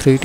3D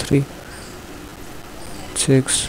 3 6،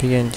PNG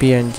PNG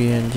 PNG.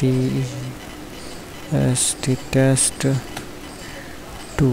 TST 2